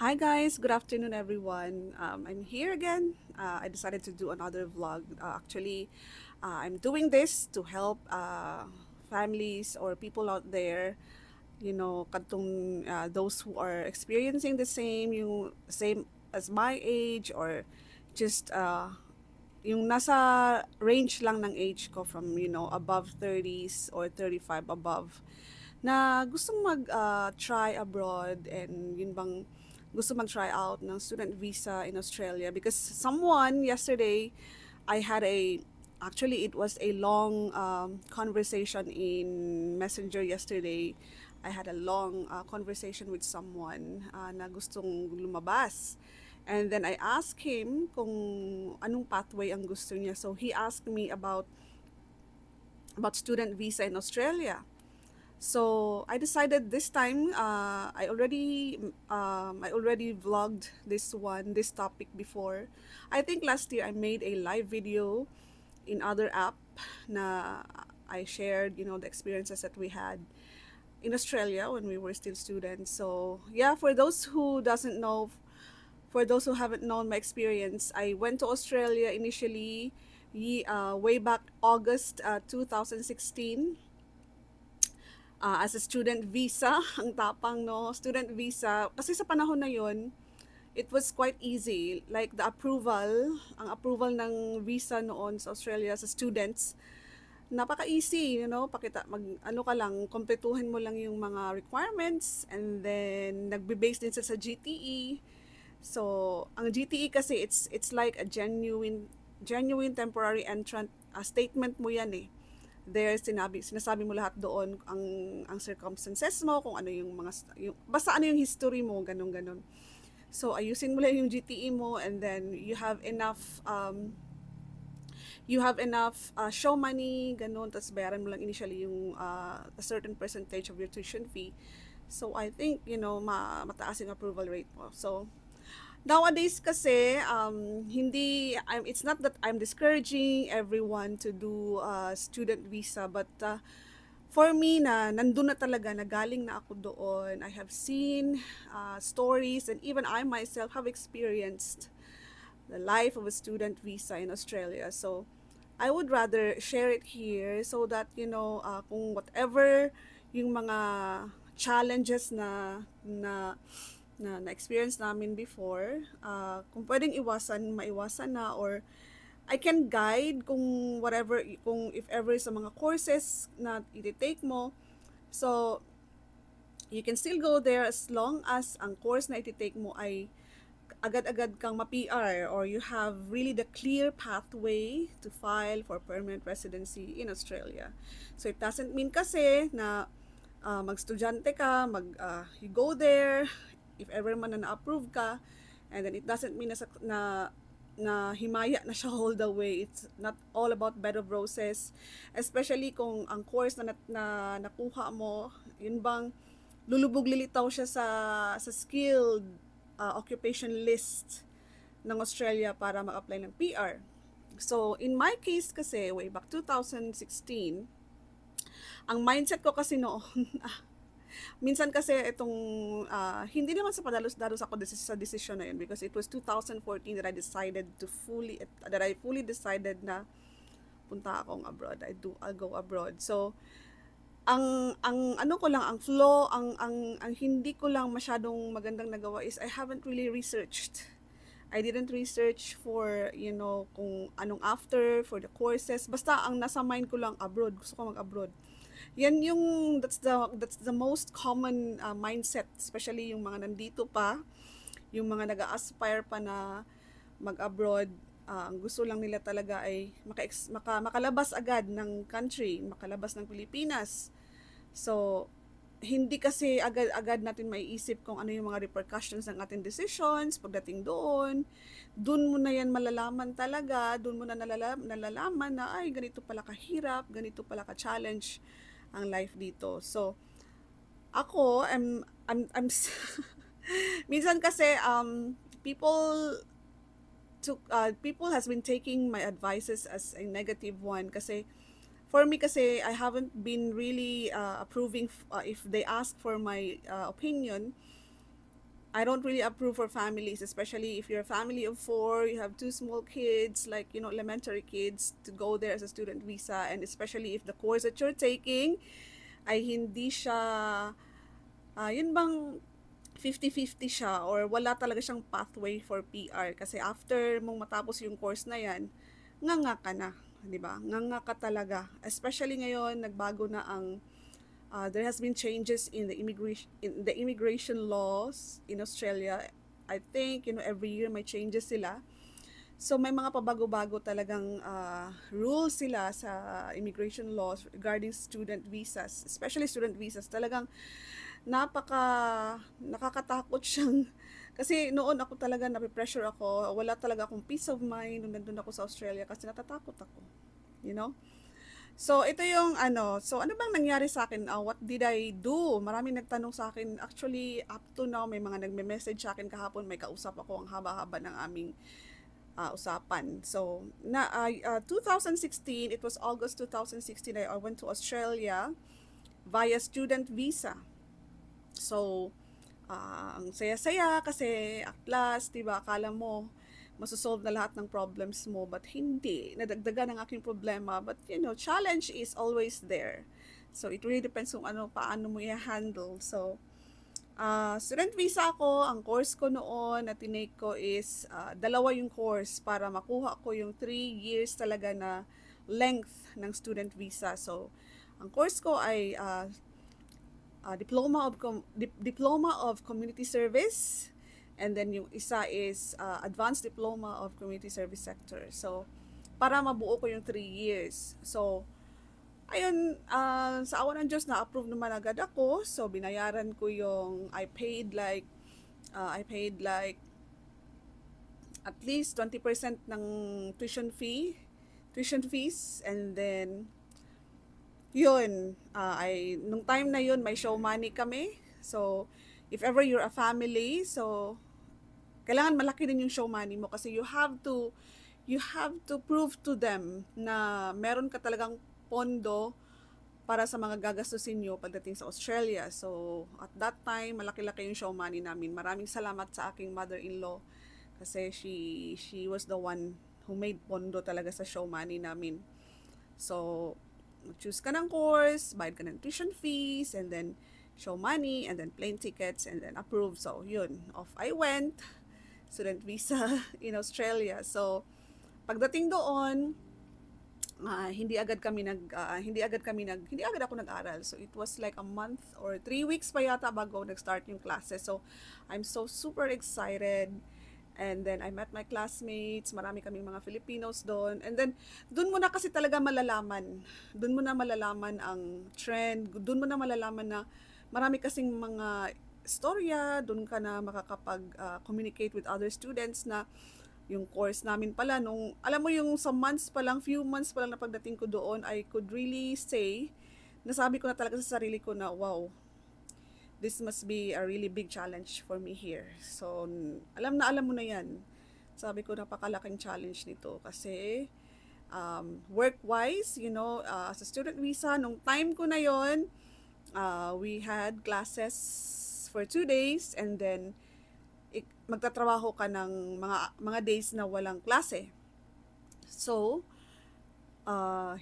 Hi guys, good afternoon everyone. I'm here again. I decided to do another vlog. I'm doing this to help families or people out there, those who are experiencing the same as my age or just yung nasa range lang ng age ko from, above 30s or 35 above na gustong try abroad and yun bang gusto mag-try out ng student visa in Australia because someone yesterday I had a actually it was a long conversation in Messenger yesterday. I had a long conversation with someone na gustong lumabas. And then I asked him kung anong pathway ang gusto niya. So he asked me about student visa in Australia. So I decided this time I already vlogged this topic before. I think last year I made a live video in other app na I shared, the experiences that we had in Australia when we were still students. So yeah, for those who haven't known my experience, I went to Australia initially way back August 2016 as a student visa. Ang tapang, no? Student visa. Kasi sa panahon na yon, it was quite easy. Like ang approval ng visa noon sa Australia sa students, napaka-easy, ano ka lang, kumpletuhin mo lang yung mga requirements and then nagbe-base din sa GTE. So, ang GTE kasi it's like a genuine temporary entrant statement mo yan eh. There sinasabi mo lahat doon ang circumstances mo, kung ano basta ano yung history mo, ganun. So ayusin mo lang yung GTE mo and then you have enough show money, ganun, tapos bayaran mo lang initially yung a certain percentage of your tuition fee. So I think, mataas yung approval rate mo. So nowadays kasi it's not that I'm discouraging everyone to do student visa, but for me na nandun na talaga, na galing na ako doon, I have seen stories and even I myself have experienced the life of a student visa in Australia. So I would rather share it here so that kung whatever yung mga challenges na experience namin before, kung pwedeng maiwasan na, or I can guide kung if ever sa mga courses na i-take mo. So you can still go there as long as ang course na i-take mo ay agad-agad kang ma-PR or you have really the clear pathway to file for permanent residency in Australia. So it doesn't mean kasi na mag-estudyante ka, you go there, if ever man na na-approve ka, and then it doesn't mean na himaya na siya all the way. It's not all about bed of roses, especially kung ang course na nakuha mo, yun bang lulubog lilitaw siya sa skilled occupation list ng Australia para mag-apply ng PR. So in my case kasi way back 2016, ang mindset ko kasi noon minsan kasi itong hindi naman sa padalos-dalos ako sa decision na yun, because it was 2014 that I fully decided na punta akong abroad. I'll go abroad. So ang ano ko lang, ang flow, ang hindi ko lang masyadong magandang nagawa is I haven't really researched. I didn't research for, kung anong after for the courses. Basta ang nasa mind ko lang, abroad, gusto ko mag-abroad. That's the most common mindset, especially yung mga nandito pa, yung mga nag-aspire pa na mag-abroad. Ang gusto lang nila talaga ay makalabas agad ng country, makalabas ng Pilipinas. So hindi kasi agad-agad natin maiisip kung ano yung mga repercussions ng ating decisions pagdating doon. Doon mo na yan malalaman talaga, doon mo na nalalaman na ay ganito pala kahirap, ganito pala ka-challenge ang life dito. So ako I'm minsan kasi people has been taking my advices as a negative one, kasi for me kasi I haven't been really approving if they ask for my opinion. I don't really approve for families, especially if you're a family of four, you have two small kids, like, elementary kids, to go there as a student visa, and especially if the course that you're taking ay hindi siya, yun bang 50-50 siya or wala talaga siyang pathway for PR kasi after mong matapos yung course na yan, nganga ka na, 'di ba? Nganga ka talaga. Especially ngayon nagbago na ang there has been changes in the immigration laws in Australia. I think every year may changes sila. So may mga pabago-bago talagang rules sila sa immigration laws regarding student visas, especially student visas. Talagang nakakatakot siyang kasi noon ako talaga nape-pressure ako. Wala talaga akong peace of mind nung nandun ako sa Australia kasi natatakot ako. You know? So, ito yung so ano bang nangyari sa akin? What did I do? Maraming nagtanong sa akin. Actually, up to now, may mga nagme-message sa akin kahapon. May kausap ako ang haba-haba ng aming usapan. So, 2016, it was August 2016, I went to Australia via student visa. So, ang saya-saya kasi at last, diba, akala mo, masosolve na lahat ng problems mo, but hindi. Nadagdagan ang aking problema, but challenge is always there. So, it really depends kung paano mo i-handle. So, student visa ako, ang course ko noon na tinake ko is, dalawa yung course para makuha ko yung 3 years talaga na length ng student visa. So, ang course ko ay Diploma of Community Service, and then yung isa is Advanced Diploma of Community Service Sector. So, para mabuo ko yung 3 years. So, ayun, sa awa ng Diyos, na-approve naman agad ako. So, binayaran ko yung, I paid like at least 20% ng tuition fees, and then, yun, nung time na yun, may show money kami. So, if ever you're a family, so, kailangan malaki din yung show money mo kasi you have to prove to them na meron ka talagang pondo para sa mga gagastusin nyo pagdating sa Australia. So, at that time, malaki-laki yung show money namin. Maraming salamat sa aking mother-in-law kasi she was the one who made pondo talaga sa show money namin. So, choose ka ng course, bayad ka ng tuition fees, and then show money, and then plane tickets, and then approve. So, yun. Off I went. Student visa in Australia. So, pagdating doon, hindi agad ako nag-aral. So, it was like a month or 3 weeks pa yata bago nag-start yung classes. So, I'm so super excited. And then, I met my classmates. Marami kaming mga Filipinos doon. And then, doon mo na kasi talaga malalaman. Doon mo na malalaman ang trend. Doon mo na malalaman na marami kasing mga istorya. Doon ka na makakapag-communicate with other students na yung course namin pala. Alam mo yung sa few months pa lang na pagdating ko doon, I could really say, nasabi ko na talaga sa sarili ko na, wow, this must be a really big challenge for me here. So, alam mo na yan. Sabi ko, napakalaking challenge nito. Kasi, work-wise, as a student visa, nung time ko na yon, we had classes for 2 days, and then, magtatrabaho ka ng mga days na walang klase. So,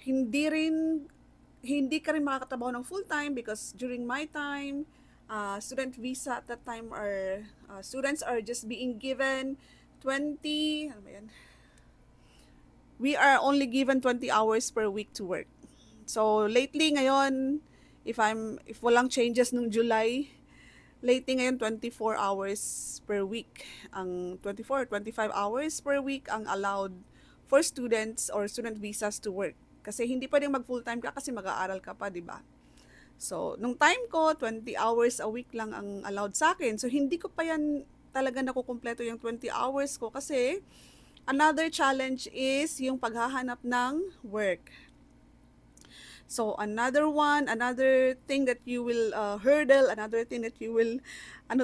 hindi ka rin makakatrabaho ng full-time because during my time, student visa at that time students are just being given 20, we are only given 20 hours per week to work. So lately ngayon, if walang changes nung July, lately ngayon 24 hours per week. Ang 25 hours per week ang allowed for students or student visas to work. Kasi hindi pwedeng mag full-time ka kasi mag-aaral ka pa, di ba? So, nung time ko, 20 hours a week lang ang allowed sa akin. So, hindi ko pa yan talaga nakukumpleto yung 20 hours ko kasi another challenge is yung paghahanap ng work. So, another thing that you will hurdle, another thing that you will,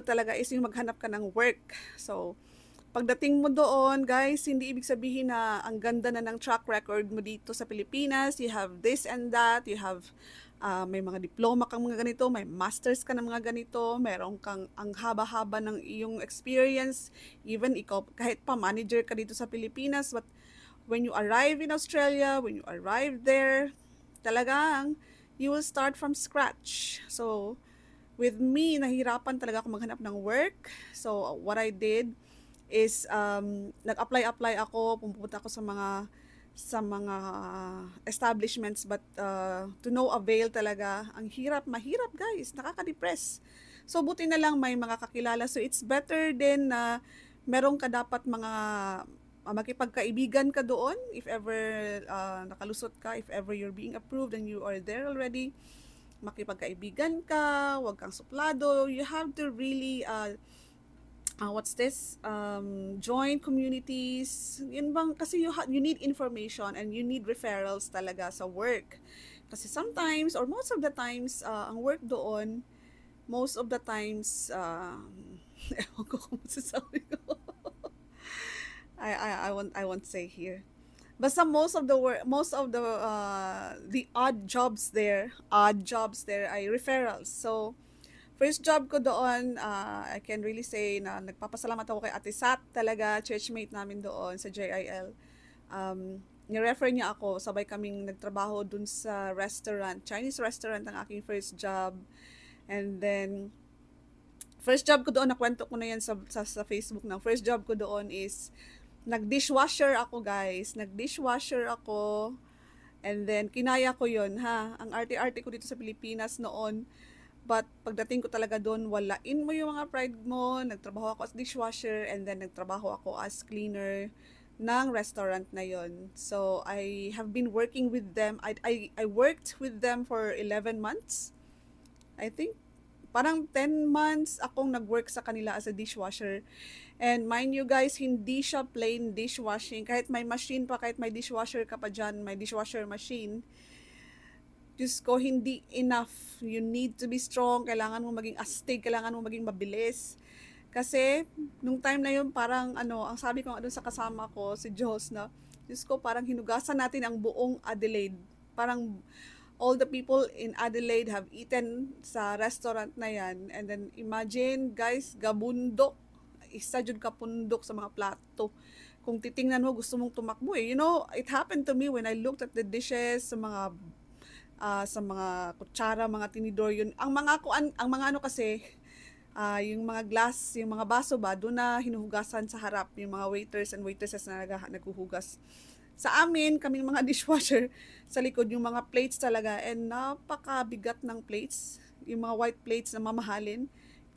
talaga is yung maghanap ka ng work. So, pagdating mo doon, guys, hindi ibig sabihin na ang ganda na ng track record mo dito sa Pilipinas. You have this and that. You have May mga diploma kang mga ganito, may masters ka ng mga ganito, meron kang ang haba-haba ng iyong experience, even ikaw kahit pa manager ka dito sa Pilipinas, but when you arrive in Australia, when you arrive there, talagang you will start from scratch. So with me, nahirapan talaga ako maghanap ng work. So what I did is nag-apply ako, pumunta ako sa mga establishments, but to no avail talaga. Ang hirap, mahirap guys, nakaka-depress. So buti na lang may mga kakilala. So it's better din na meron ka dapat mga makipagkaibigan ka doon if ever nakalusot ka, if ever you're being approved and you are there already. Makipagkaibigan ka, wag kang suplado. You have to really join communities. Yun bang, kasi you need information and you need referrals talaga sa work. Kasi sometimes, or most of the times, ang work doon, most of the times, ewan ko kung masasabi ko. I won't say here. Basta most of the odd jobs there ay referrals. So, first job ko doon, I can really say na nagpapasalamat ako kay Ate Sat talaga, churchmate namin doon sa JIL. Ni-refer niya ako, sabay kaming nagtrabaho dun sa restaurant, Chinese restaurant ang aking first job. And then, first job ko doon, nakwento ko na yan sa Facebook na. First job ko doon is, nag-dishwasher ako guys, and then kinaya ko yon ha. Ang arte-arte ko dito sa Pilipinas noon. But pagdating ko talaga doon, walain mo yung mga pride mo. Nagtrabaho ako as dishwasher and then nagtrabaho ako as cleaner ng restaurant na yon. So I have been working with them. I worked with them for 11 months. I think parang 10 months akong nag-work sa kanila as a dishwasher. And mind you guys, hindi siya plain dishwashing. Kahit may machine pa, kahit may dishwasher ka pa dyan, may dishwasher machine, Diyos ko, hindi enough. You need to be strong. Kailangan mo maging astig. Kailangan mo maging mabilis. Kasi, nung time na yun, parang ang sabi ko nga doon sa kasama ko, si Jos, na, Diyos ko, parang hinugasan natin ang buong Adelaide. Parang, all the people in Adelaide have eaten sa restaurant na yan. And then, imagine, guys, gabundok. Isa jud ka pundok sa mga plato. Kung titingnan mo, gusto mong tumakbo eh. You know, it happened to me when I looked at the dishes sa mga kutsara, mga tinidor yun. Ang mga ano kasi, yung mga glass, yung mga baso ba, doon na hinuhugasan sa harap yung mga waiters and waitresses na naghuhugas. Sa amin, kaming mga dishwasher, sa likod yung mga plates talaga, and napakabigat ng plates, yung mga white plates na mamahalin,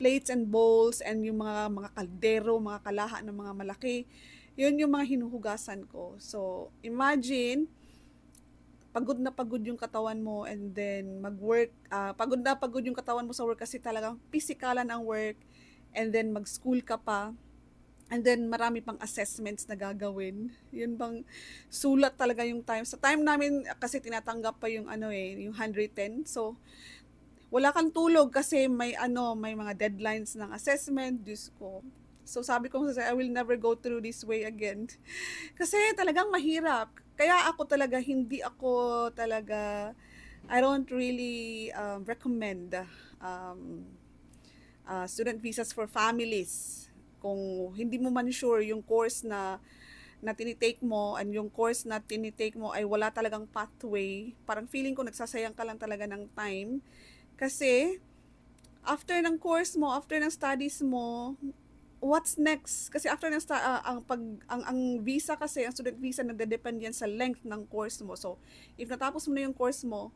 plates and bowls, and yung mga kaldero, mga kalaha ng mga malaki, yun yung mga hinuhugasan ko. So, imagine, pagod na pagod yung katawan mo and then mag-work, pagod na pagod yung katawan mo sa work kasi talagang pisikalan ang work, and then mag-school ka pa, and then marami pang assessments na gagawin. Yun bang sulat talaga yung time. Sa time namin kasi tinatanggap pa yung yung 110. So wala kang tulog kasi may mga deadlines ng assessment, Diyos ko. So sabi ko, I will never go through this way again. Kasi talagang mahirap. Kaya ako talaga, I don't really recommend student visas for families. Kung hindi mo man sure yung course na tinitake mo, and yung course na tinitake mo ay wala talagang pathway, parang feeling ko nagsasayang ka lang talaga ng time. Kasi, after ng course mo, after ng studies mo, what's next? Kasi after ng ang visa kasi, ang student visa nagde-depend yan sa length ng course mo. So, if natapos mo na yung course mo,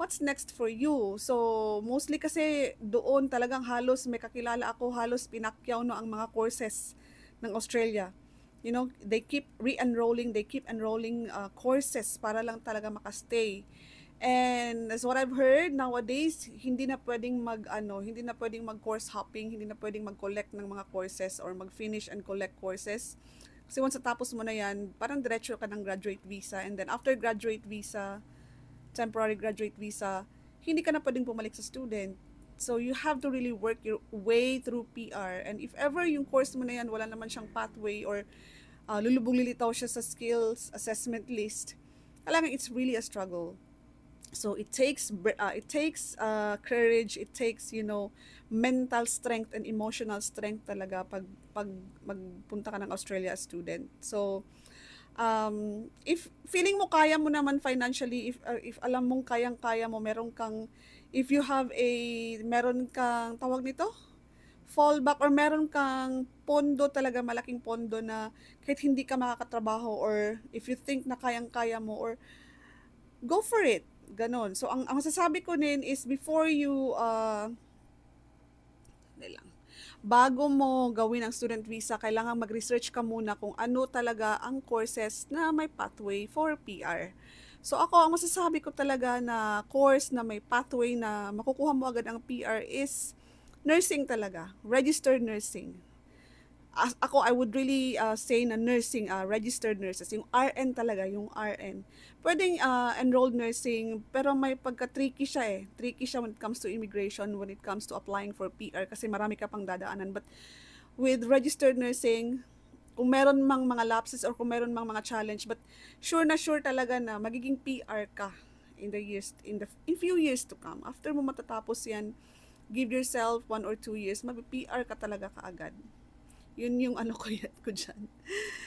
what's next for you? So, mostly kasi doon talagang halos may kakilala ako, halos pinakyaw no ang mga courses ng Australia. You know, they keep re-enrolling, courses para lang talaga makastay. And as what I've heard nowadays, hindi na pwedeng mag-course hopping, hindi na pwedeng mag-collect ng mga courses or mag-finish and collect courses. Kasi once natapos mo na yan, parang diretso ka ng graduate visa, and then after graduate visa, temporary graduate visa, hindi ka na pwedeng bumalik sa student. So you have to really work your way through PR. And if ever yung course mo na yan, wala naman siyang pathway or lulubog lilitaw siya sa skills assessment list, talagang it's really a struggle. So it takes courage, it takes, mental strength and emotional strength talaga pag magpunta ka ng Australia as student. So if feeling mo kaya mo naman financially, if alam mong kayang-kaya mo, if you have meron kang tawag nito, fallback, or meron kang pondo talaga, malaking pondo na kahit hindi ka makakatrabaho, or if you think na kayang-kaya mo, or go for it. Ganon. So, ang masasabi ko din is before you, hindi lang, bago mo gawin ang student visa, kailangan mag-research ka muna kung ano talaga ang courses na may pathway for PR. So ako, ang masasabi ko talaga na course na may pathway na makukuha mo agad ang PR is nursing talaga, registered nursing. Ako, I would really say na nursing, registered nurses, yung RN talaga, yung RN. Pwedeng enrolled nursing, pero may pagka-tricky siya eh. Tricky siya when it comes to immigration, when it comes to applying for PR, kasi marami ka pang dadaanan. But with registered nursing, kung meron mang mga lapses or kung meron mang mga challenge, but sure na sure talaga na magiging PR ka in few years to come. After mo matatapos yan, give yourself 1 or 2 years, mag-PR ka talaga kaagad. Yun yung ano ko dyan.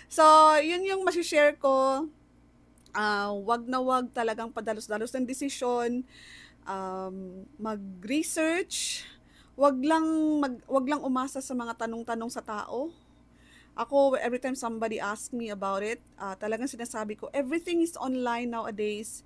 So, yun yung masishare ko. Wag na wag talagang padalos-dalos ng desisyon. Mag-research. Wag lang umasa sa mga tanong-tanong sa tao. Ako, every time somebody asks me about it, talagang sinasabi ko, everything is online nowadays.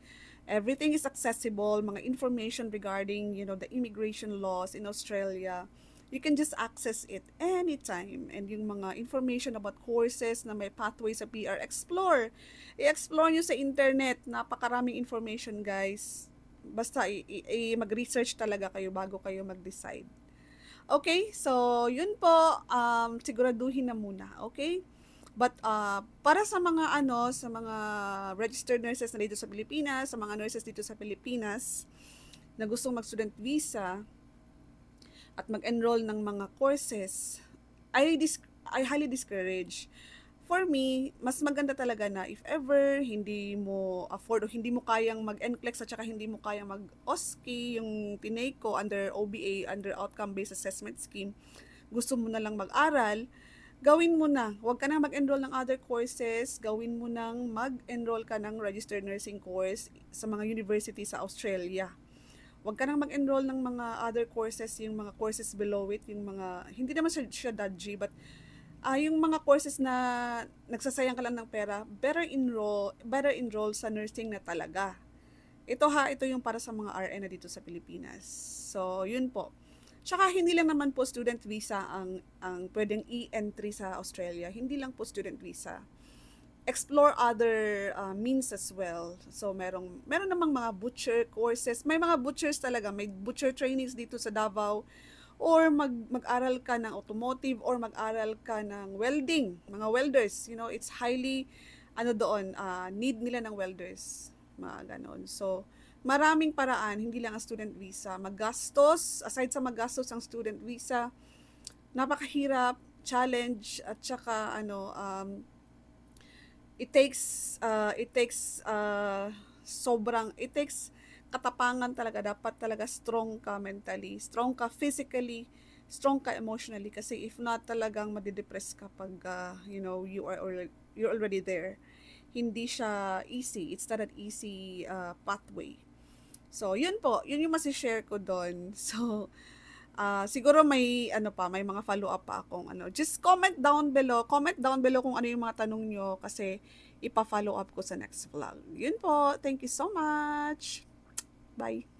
Everything is accessible. Mga information regarding, the immigration laws in Australia, you can just access it anytime. And yung mga information about courses na may pathway sa PR, explore. I-explore nyo sa internet. Napakaraming information, guys. Basta mag-research talaga kayo bago kayo mag-decide. Okay? So, yun po. Siguraduhin na muna. Okay? But para sa mga sa mga registered nurses na dito sa Pilipinas, sa mga nurses dito sa Pilipinas na gustong mag-student visa at mag-enroll ng mga courses, I highly discourage. For me, mas maganda talaga na if ever hindi mo afford o hindi mo kayang mag-NCLEX at saka hindi mo kayang mag-OSCE, yung tinake ko under OBA, under Outcome-Based Assessment Scheme, gusto mo na lang mag-aral, gawin mo na. Huwag ka na mag-enroll ng other courses, gawin mo nang mag-enroll ka ng registered nursing course sa mga university sa Australia. Huwag ka nang mag-enroll ng mga other courses, yung mga courses below it, yung mga, hindi naman siya dodgy, but yung mga courses na nagsasayang ka lang ng pera, better enroll sa nursing na talaga. Ito yung para sa mga RN na dito sa Pilipinas. So, yun po. Tsaka hindi lang naman po student visa ang pwedeng i-entry sa Australia. Hindi lang po student visa. Explore other means as well. So, meron namang mga butcher courses. May mga butchers talaga. May butcher trainings dito sa Davao. Or mag-aral ka ng automotive or mag-aral ka ng welding. Mga welders. It's highly, need nila ng welders. Mga ganon. So, maraming paraan. Hindi lang ang student visa. Magastos. Aside sa magastos ang student visa, napakahirap, challenge, at saka, it takes katapangan talaga. Dapat talaga strong ka mentally, strong ka physically, strong ka emotionally, kasi if not, talagang madidepress ka pag you're already there. Hindi siya easy. It's not an easy pathway. So, yun po. Yun yung masishare ko doon. So, siguro may mga follow-up pa akong Just comment down below. Comment down below kung ano yung mga tanong nyo, kasi ipa-follow up ko sa next vlog. Yun po. Thank you so much. Bye.